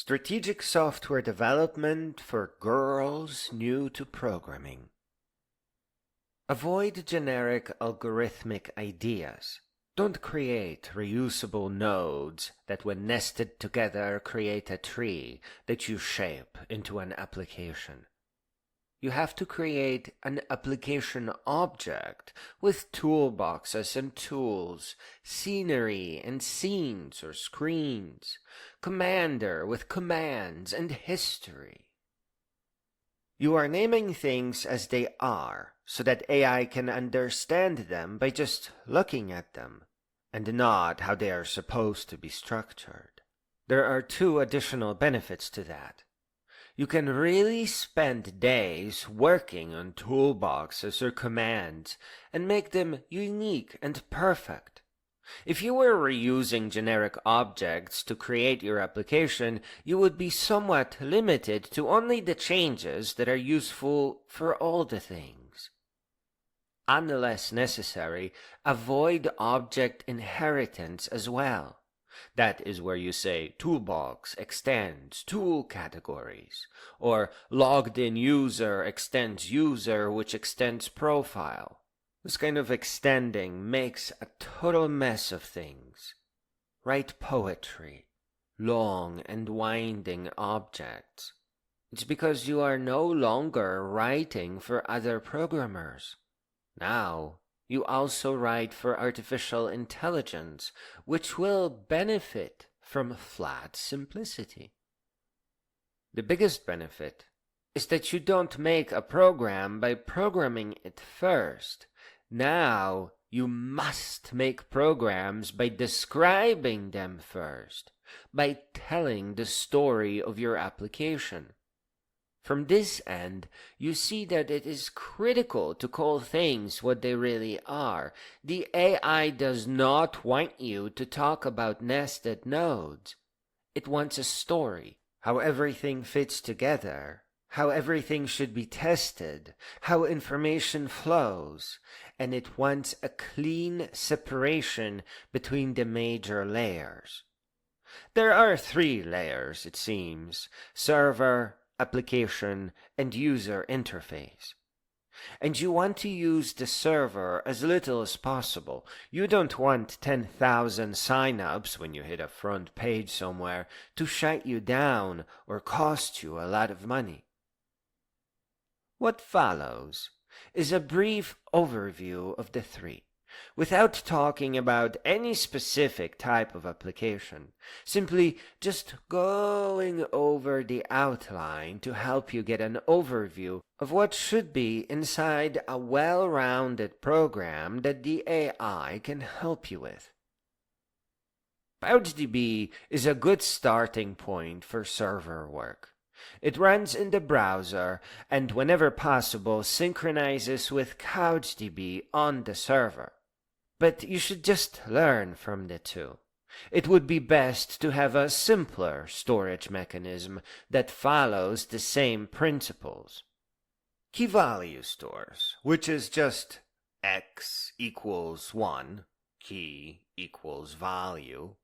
Strategic software development for girls new to programming. Avoid generic algorithmic ideas. Don't create reusable nodes that when nested together create a tree that you shape into an application. You have to create an application object with toolboxes and tools, scenery and scenes or screens, commander with commands and history. You are naming things as they are so that AI can understand them by just looking at them, and not how they are supposed to be structured. There are two additional benefits to that. You can really spend days working on toolboxes or commands and make them unique and perfect. If you were reusing generic objects to create your application, you would be somewhat limited to only the changes that are useful for all the things. Unless necessary, avoid object inheritance as well. That is where you say Toolbox extends ToolCategories, or LoggedInUser extends user which extends profile. This kind of extending makes a total mess of things. Write poetry, long and winding objects. It's because you are no longer writing for other programmers. Now, you also write for artificial intelligence, which will benefit from flat simplicity. The biggest benefit is that you don't make a program by programming it first. Now, you must make programs by describing them first, by telling the story of your application. From this end, you see that it is critical to call things what they really are. The AI does not want you to talk about nested nodes. It wants a story, how everything fits together, how everything should be tested, how information flows, and it wants a clean separation between the major layers. There are 3 layers, it seems: server, application, and user interface. And you want to use the server as little as possible. You don't want 10,000 signups when you hit a front page somewhere to shut you down or cost you a lot of money. What follows is a brief overview of the 3. Without talking about any specific type of application, simply just going over the outline to help you get an overview of what should be inside a well-rounded program that the AI can help you with. CouchDB is a good starting point for server work. It runs in the browser and whenever possible synchronizes with CouchDB on the server. But you should just learn from the two. It would be best to have a simpler storage mechanism that follows the same principles. Key value stores, which is just x equals 1, key equals value.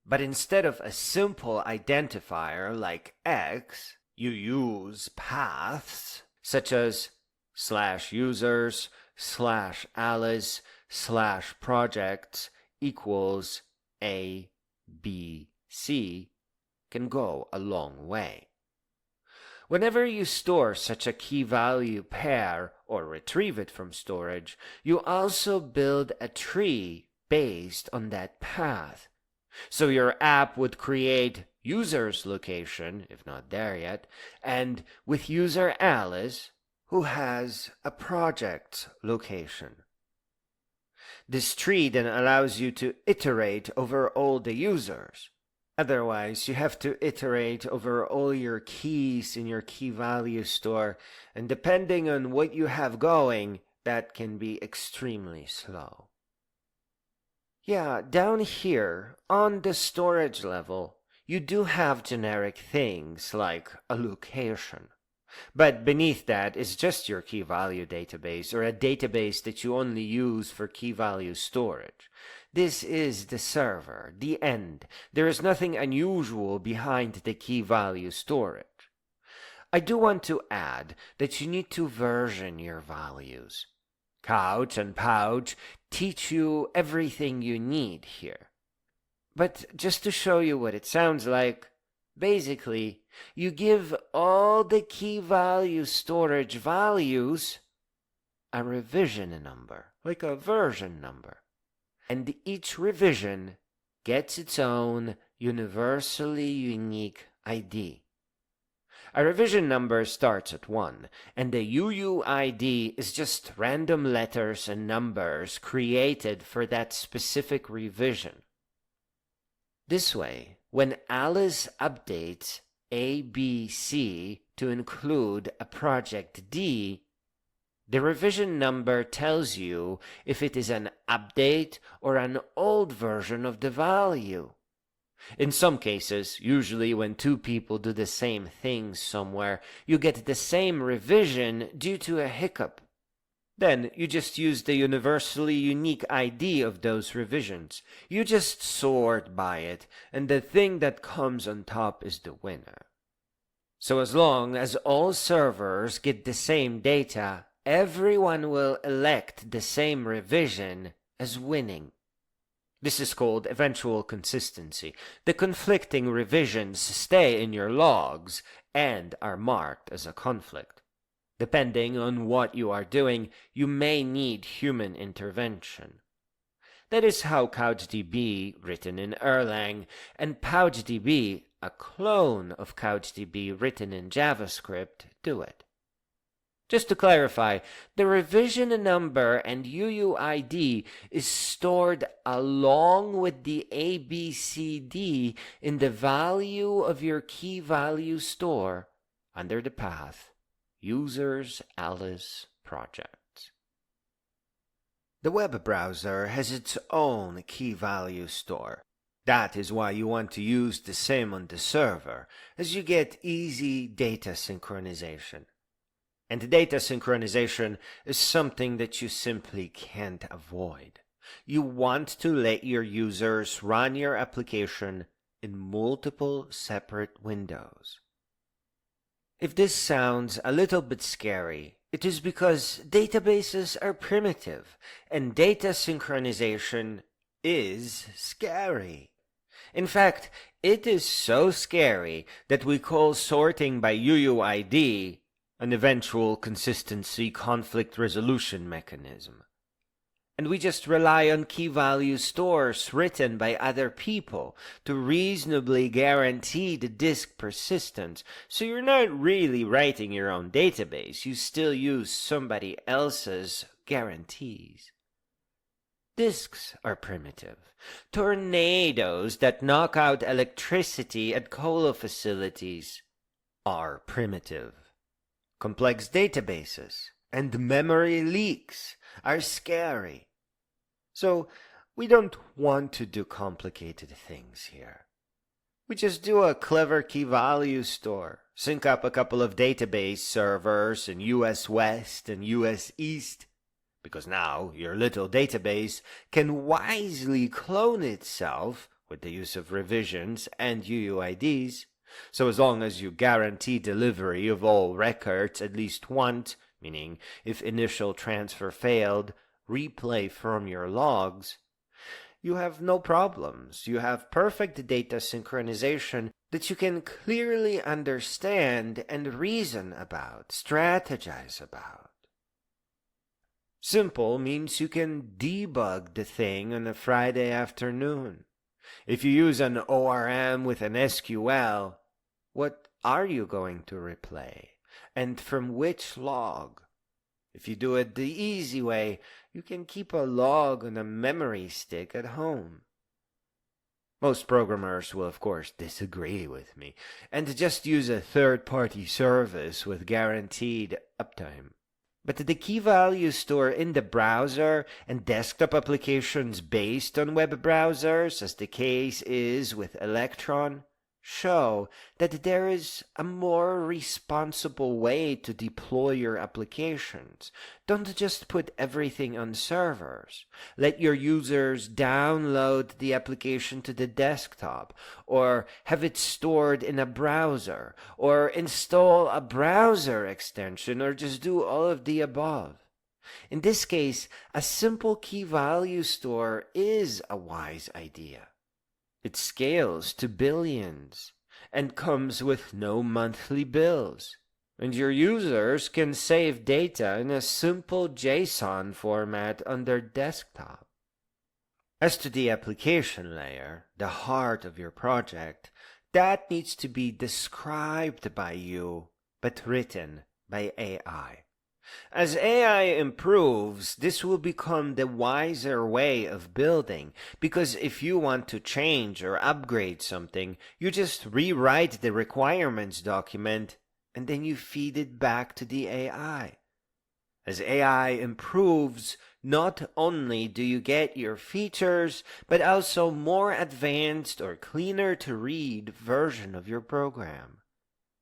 But instead of a simple identifier like x, you use paths such as /users, /alice, /projects equals A, B, C can go a long way. Whenever you store such a key value pair or retrieve it from storage, you also build a tree based on that path. So your app would create user's location, if not there yet, and with user Alice, who has a project's location. This tree then allows you to iterate over all the users. Otherwise, you have to iterate over all your keys in your key value store, and depending on what you have going, that can be extremely slow. Yeah, down here, on the storage level, you do have generic things like a location. But beneath that is just your key value database, or a database that you only use for key value storage. This is the server, the end. There is nothing unusual behind the key value storage. I do want to add that you need to version your values. Couch and Pouch teach you everything you need here. But just to show you what it sounds like, basically, you give all the key value storage values a revision number, like a version number. And each revision gets its own universally unique ID. A revision number starts at 1, and the UUID is just random letters and numbers created for that specific revision. This way, when Alice updates ABC to include a project D, the revision number tells you if it is an update or an old version of the value. In some cases, usually when two people do the same thing somewhere, you get the same revision due to a hiccup. Then you just use the universally unique ID of those revisions. You just sort by it, and the thing that comes on top is the winner. So as long as all servers get the same data, everyone will elect the same revision as winning. This is called eventual consistency. The conflicting revisions stay in your logs and are marked as a conflict. Depending on what you are doing, you may need human intervention. That is how CouchDB, written in Erlang, and PouchDB, a clone of CouchDB written in JavaScript, do it. Just to clarify, the revision number and UUID is stored along with the ABCD in the value of your key value store under the path Users Alice Project. The web browser has its own key value store. That is why you want to use the same on the server, as you get easy data synchronization. And data synchronization is something that you simply can't avoid. You want to let your users run your application in multiple separate windows. If this sounds a little bit scary, it is because databases are primitive, and data synchronization is scary. In fact, it is so scary that we call sorting by UUID an eventual consistency conflict resolution mechanism. And we just rely on key value stores written by other people to reasonably guarantee the disk persistence. So you're not really writing your own database, you still use somebody else's guarantees. Disks are primitive. Tornadoes that knock out electricity at coal facilities are primitive. Complex databases and memory leaks are scary. So we don't want to do complicated things here. We just do a clever key value store, sync up a couple of database servers in US West and US East, because now your little database can wisely clone itself with the use of revisions and UUIDs. So as long as you guarantee delivery of all records at least once, meaning if initial transfer failed, replay from your logs, you have no problems. You have perfect data synchronization that you can clearly understand and reason about, strategize about. Simple means you can debug the thing on a Friday afternoon. If you use an ORM with an SQL, what are you going to replay? And from which log? If you do it the easy way, you can keep a log on a memory stick at home. Most programmers will of course disagree with me and just use a third-party service with guaranteed uptime. But the key value store in the browser and desktop applications based on web browsers, as the case is with Electron, Show that there is a more responsible way to deploy your applications. Don't just put everything on servers. Let your users download the application to the desktop, or have it stored in a browser, or install a browser extension, or just do all of the above. In this case, a simple key value store is a wise idea. It scales to billions and comes with no monthly bills. And your users can save data in a simple JSON format on their desktop. As to the application layer, the heart of your project, that needs to be described by you, but written by AI. As AI improves, this will become the wiser way of building, because if you want to change or upgrade something, you just rewrite the requirements document and then you feed it back to the AI. As AI improves, not only do you get your features, but also more advanced or cleaner to read version of your program.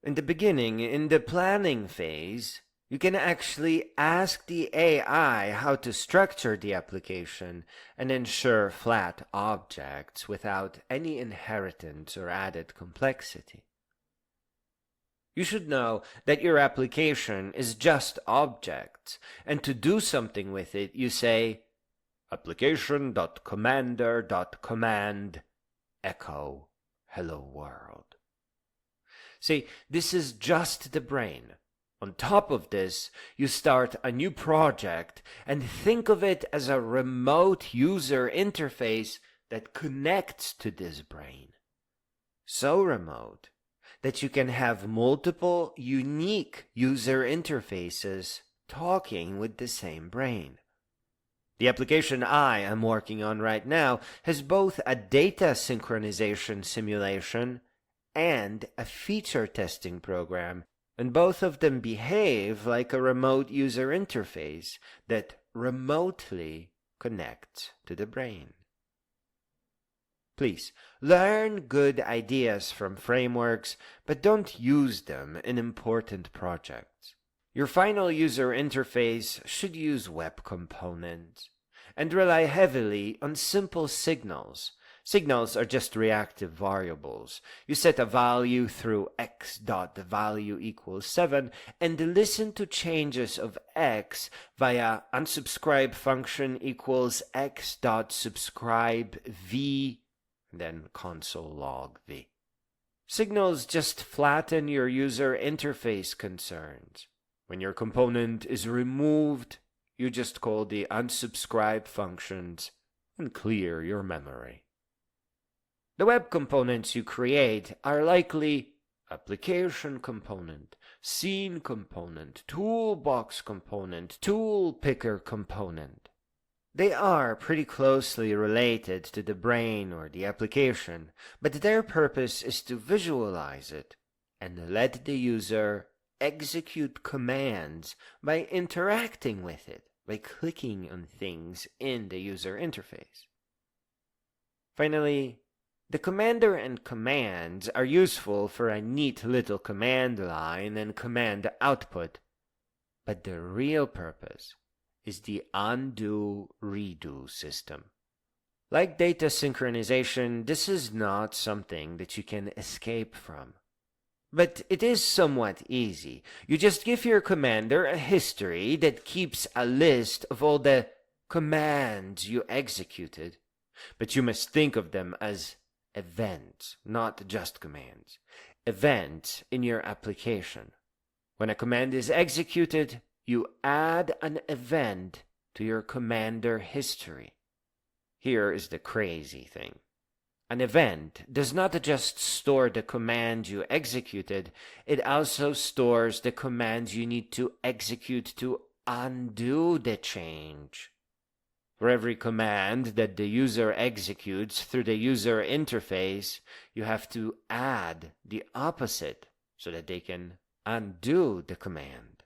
In the beginning, in the planning phase, you can actually ask the AI how to structure the application and ensure flat objects without any inheritance or added complexity. You should know that your application is just objects, and to do something with it, you say application.commander.command echo hello world. See, this is just the brain. On top of this, you start a new project and think of it as a remote user interface that connects to this brain. So remote that you can have multiple unique user interfaces talking with the same brain. The application I am working on right now has both a data synchronization simulation and a feature testing program, and both of them behave like a remote user interface that remotely connects to the brain. Please, learn good ideas from frameworks, but don't use them in important projects. Your final user interface should use web components and rely heavily on simple signals. Signals are just reactive variables. You set a value through x.value equals 7 and listen to changes of x via unsubscribe function equals x.subscribe v, then console log v. Signals just flatten your user interface concerns. When your component is removed, you just call the unsubscribe functions and clear your memory. The web components you create are likely application component, scene component, toolbox component, tool picker component. They are pretty closely related to the brain or the application, but their purpose is to visualize it and let the user execute commands by interacting with it, by clicking on things in the user interface. Finally, the commander and commands are useful for a neat little command line and command output, but the real purpose is the undo-redo system. Like data synchronization, this is not something that you can escape from. But it is somewhat easy. You just give your commander a history that keeps a list of all the commands you executed, but you must think of them as events, not just commands. Events in your application. When a command is executed, you add an event to your commander history. Here is the crazy thing. An event does not just store the command you executed, it also stores the commands you need to execute to undo the change. For every command that the user executes through the user interface, you have to add the opposite so that they can undo the command.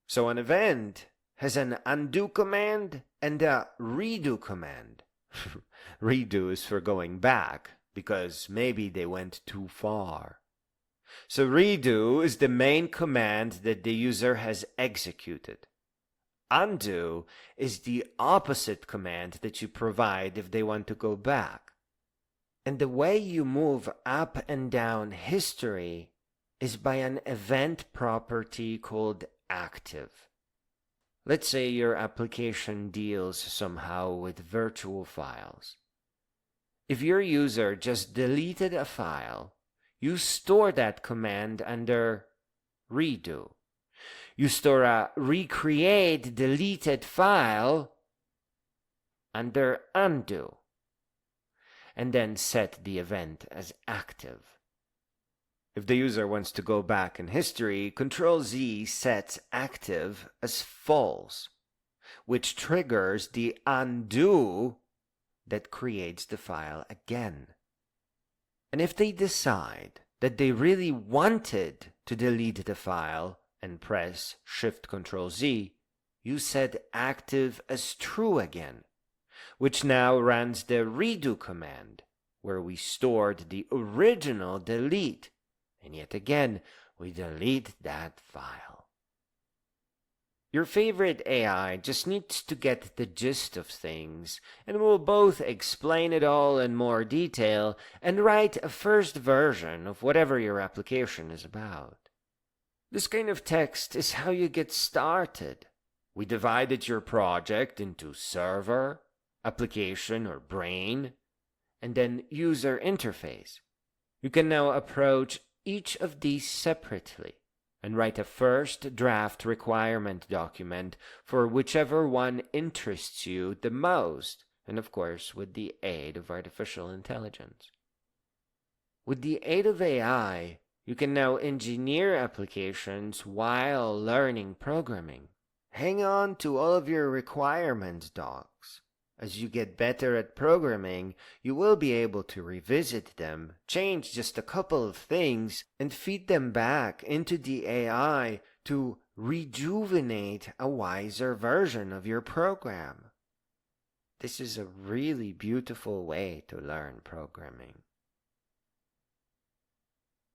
So an event has an undo command and a redo command. Redo is for going back, because maybe they went too far. So redo is the main command that the user has executed. Undo is the opposite command that you provide if they want to go back. And the way you move up and down history is by an event property called active. Let's say your application deals somehow with virtual files. If your user just deleted a file, you store that command under redo. You store a recreate deleted file under undo, and then set the event as active. If the user wants to go back in history, Ctrl-Z sets active as false, which triggers the undo that creates the file again. And if they decide that they really wanted to delete the file and press Shift-Ctrl-Z, you set active as true again, which now runs the redo command, where we stored the original delete, and yet again we delete that file. Your favorite AI just needs to get the gist of things, and will both explain it all in more detail and write a first version of whatever your application is about. This kind of text is how you get started. We divided your project into server, application or brain, and then user interface. You can now approach each of these separately and write a first draft requirement document for whichever one interests you the most, and of course with the aid of artificial intelligence. With the aid of AI, you can now engineer applications while learning programming. Hang on to all of your requirements docs. As you get better at programming, you will be able to revisit them, change just a couple of things, and feed them back into the AI to rejuvenate a wiser version of your program. This is a really beautiful way to learn programming.